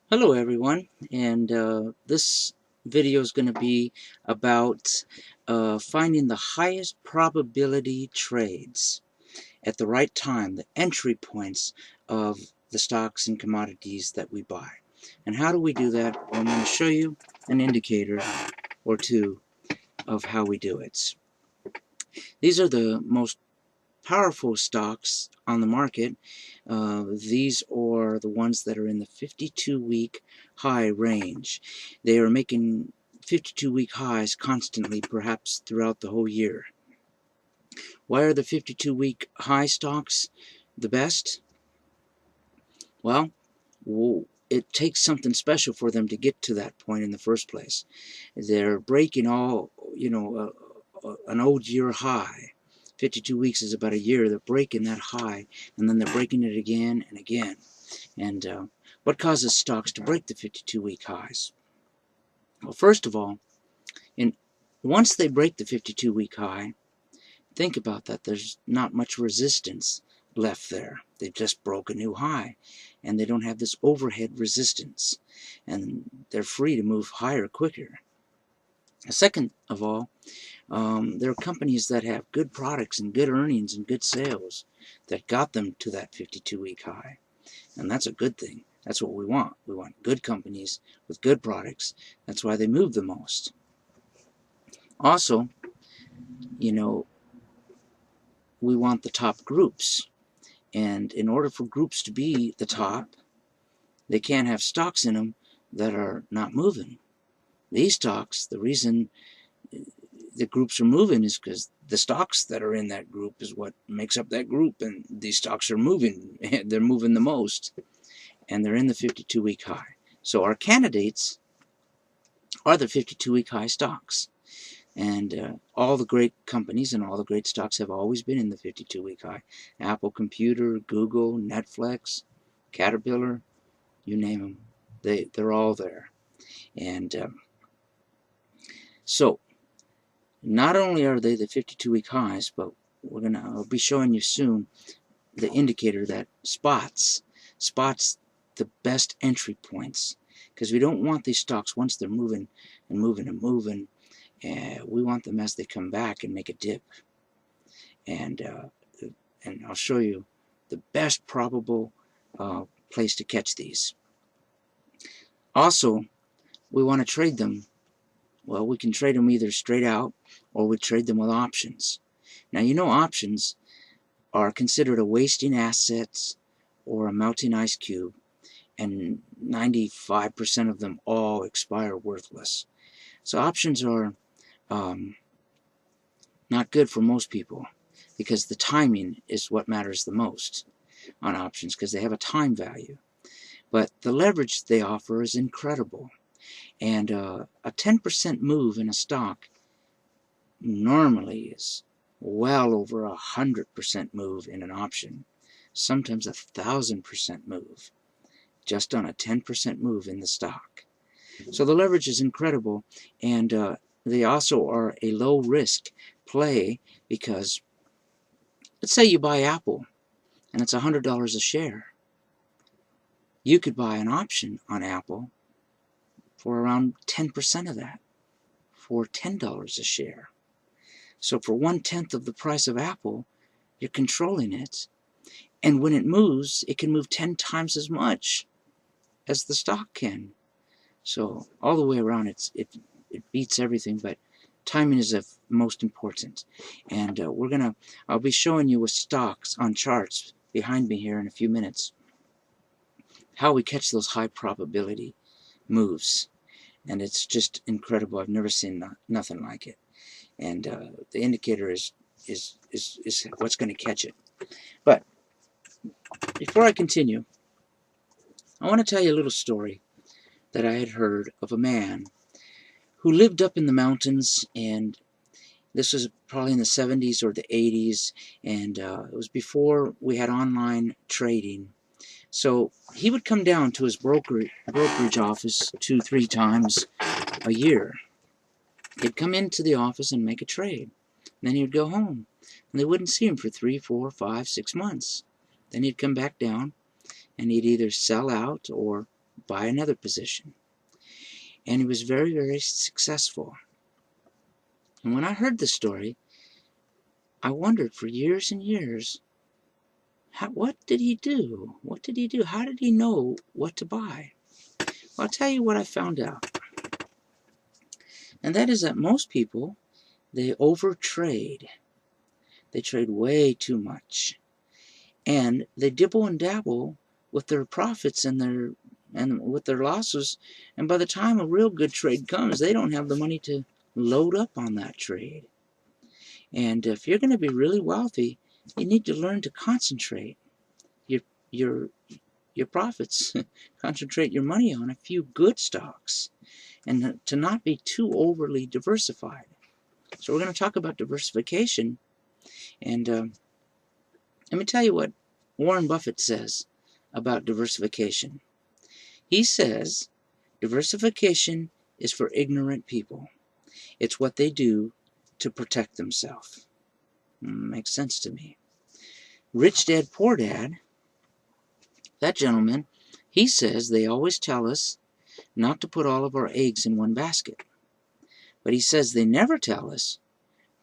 Hello everyone, and this video is going to be about finding the highest probability trades at the right time, the entry points of the stocks and commodities that we buy. And how do we do that? Well, I'm going to show you an indicator or two of how we do it. These are the most powerful stocks on the market. These are the ones that are in the 52-week high range. They are making 52-week highs constantly, perhaps throughout the whole year. Why are the 52-week high stocks the best? Well, it takes something special for them to get to that point in the first place. They're breaking an old year high. 52 weeks is about a year. They're breaking that high, and then they're breaking it again and again. And what causes stocks to break the 52-week highs? Well, first of all, once they break the 52-week high, think about that. There's not much resistance left there. They've just broke a new high, and they don't have this overhead resistance, and they're free to move higher quicker. Second of all, there are companies that have good products and good earnings and good sales that got them to that 52-week high. And that's a good thing. That's what we want. We want good companies with good products. That's why they move the most. Also, we want the top groups. And in order for groups to be the top, they can't have stocks in them that are not moving. These stocks, the reason the groups are moving is because the stocks that are in that group is what makes up that group, and these stocks are moving. They're moving the most, and they're in the 52-week high. So our candidates are the 52-week high stocks, and all the great companies and all the great stocks have always been in the 52-week high. Apple Computer, Google, Netflix, Caterpillar, you name them, they're all there. And so not only are they the 52-week highs, but I'll be showing you soon the indicator that spots the best entry points, because we don't want these stocks once they're moving and moving and moving. We want them as they come back and make a dip. And I'll show you the best probable place to catch these. Also, we want to trade them. Well, we can trade them either straight out, or we trade them with options. Now, options are considered a wasting assets or a melting ice cube, and 95% of them all expire worthless. So options are not good for most people, because the timing is what matters the most on options, because they have a time value. But the leverage they offer is incredible. And a 10% move in a stock normally is well over 100% move in an option, sometimes 1,000% move, just on a 10% move in the stock. So the leverage is incredible, and they also are a low risk play, because let's say you buy Apple and it's $100 a share. You could buy an option on Apple for around 10% of that, for $10 a share. So for 1/10 of the price of Apple, you're controlling it. And when it moves, it can move 10 times as much as the stock can. So all the way around, it beats everything, but timing is of most important. And I'll be showing you with stocks on charts behind me here in a few minutes how we catch those high probability moves. And it's just incredible. I've never seen nothing like it. And the indicator is what's going to catch it. But before I continue, I want to tell you a little story that I had heard of a man who lived up in the mountains, and this was probably in the 70s or the 80s, and it was before we had online trading. So he would come down to his brokerage office 2-3 times a year. He'd come into the office and make a trade. Then he'd go home, and they wouldn't see him for 3, 4, 5, 6 months. Then he'd come back down, and he'd either sell out or buy another position. And he was very, very successful. And when I heard the story, I wondered for years and years, what did he do? What did he do? How did he know what to buy? Well, I'll tell you what I found out. And that is that most people, they overtrade. They trade way too much. And they dibble and dabble with their profits and with their losses. And by the time a real good trade comes, they don't have the money to load up on that trade. And if you're going to be really wealthy, you need to learn to concentrate your profits. Concentrate your money on a few good stocks, and to not be too overly diversified. So we're going to talk about diversification. And let me tell you what Warren Buffett says about diversification. He says diversification is for ignorant people. It's what they do to protect themselves. Makes sense to me. Rich Dad, Poor Dad, that gentleman, he says they always tell us not to put all of our eggs in one basket. But he says they never tell us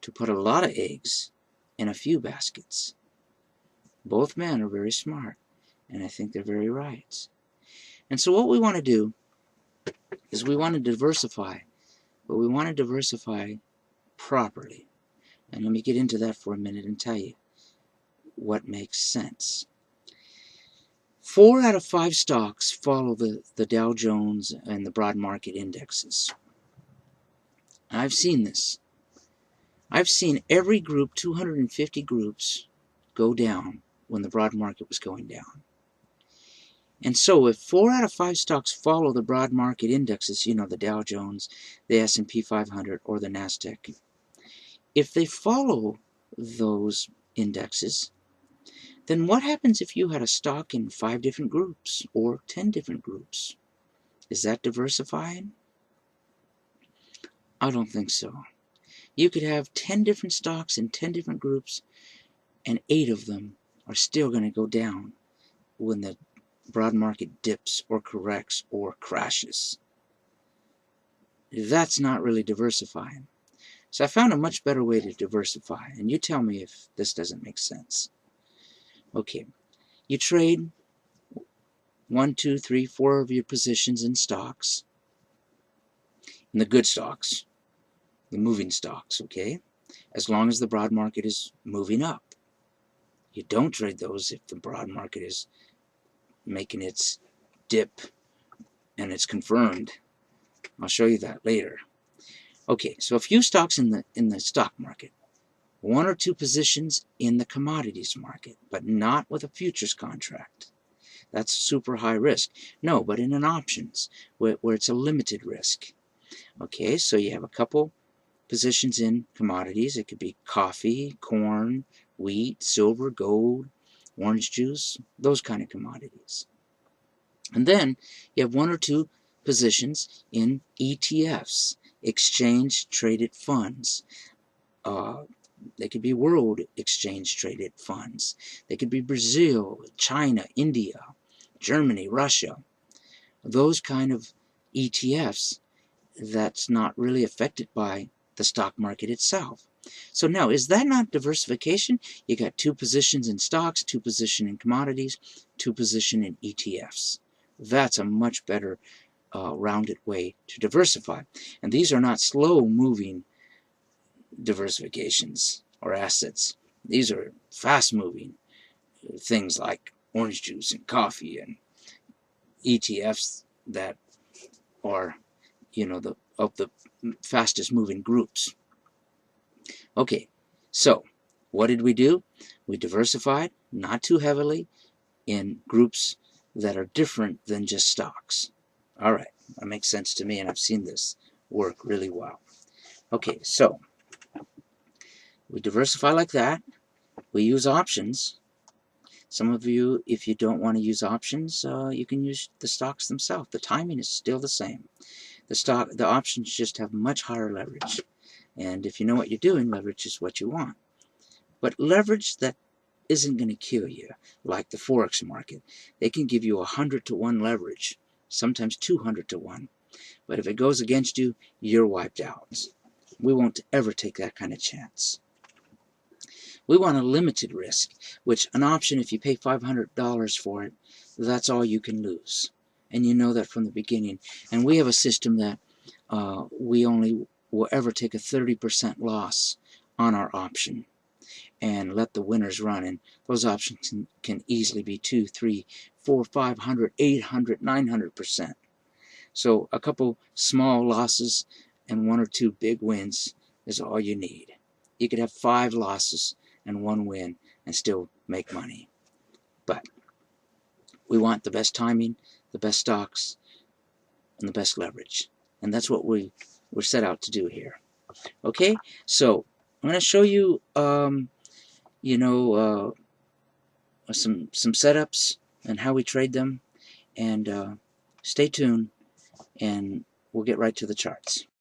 to put a lot of eggs in a few baskets. Both men are very smart, and I think they're very right. And so what we want to do is we want to diversify, but we want to diversify properly. And let me get into that for a minute and tell you what makes sense. 4 out of 5 stocks follow the Dow Jones and the broad market indexes. I've seen this. I've seen every group, 250 groups, go down when the broad market was going down. And so if 4 out of 5 stocks follow the broad market indexes, you know, the Dow Jones, the S&P 500, or the NASDAQ, if they follow those indexes, then what happens if you had a stock in 5 different groups or 10 different groups? Is that diversifying? I don't think so. You could have 10 different stocks in 10 different groups, and 8 of them are still going to go down when the broad market dips or corrects or crashes. That's not really diversifying. So I found a much better way to diversify, and you tell me if this doesn't make sense. Okay, you trade 1, 2, 3, 4 of your positions in stocks, in the good stocks, the moving stocks, okay? As long as the broad market is moving up. You don't trade those if the broad market is making its dip and it's confirmed. I'll show you that later. Okay, so a few stocks in the stock market. 1 or 2 positions in the commodities market, but not with a futures contract. That's super high risk. No, but in an options, where it's a limited risk. Okay, so you have a couple positions in commodities. It could be coffee, corn, wheat, silver, gold, orange juice, those kind of commodities. And then you have 1 or 2 positions in ETFs, exchange traded funds. They could be world exchange traded funds. They could be Brazil, China, India, Germany, Russia. Those kind of ETFs that's not really affected by the stock market itself. So now, is that not diversification? You got 2 positions in stocks, 2 positions in commodities, 2 positions in ETFs. That's a much better rounded way to diversify. And these are not slow-moving diversifications or assets. These are fast-moving things like orange juice and coffee and ETFs that are, you know, the fastest-moving groups. Okay, so what did we do? We diversified, not too heavily, in groups that are different than just stocks. All right, that makes sense to me, and I've seen this work really well. Okay, so we diversify like that. We use options. Some of you, if you don't want to use options, you can use the stocks themselves. The timing is still the same. The options just have much higher leverage. And if you know what you're doing, leverage is what you want. But leverage that isn't going to kill you like the Forex market. They can give you 100 to 1 leverage, sometimes 200 to 1. But if it goes against you, you're wiped out. We won't ever take that kind of chance. We want a limited risk, which an option, if you pay $500 for it, that's all you can lose. And you know that from the beginning. And we have a system that we only will ever take a 30% loss on our option and let the winners run. And those options can easily be 2, 3, 4, 500, 800, 900%. So a couple small losses and 1 or 2 big wins is all you need. You could have 5 losses and 1 win and still make money. But we want the best timing, the best stocks, and the best leverage. And that's what we're set out to do here. Okay, so I'm going to show you, some setups and how we trade them. And stay tuned, and we'll get right to the charts.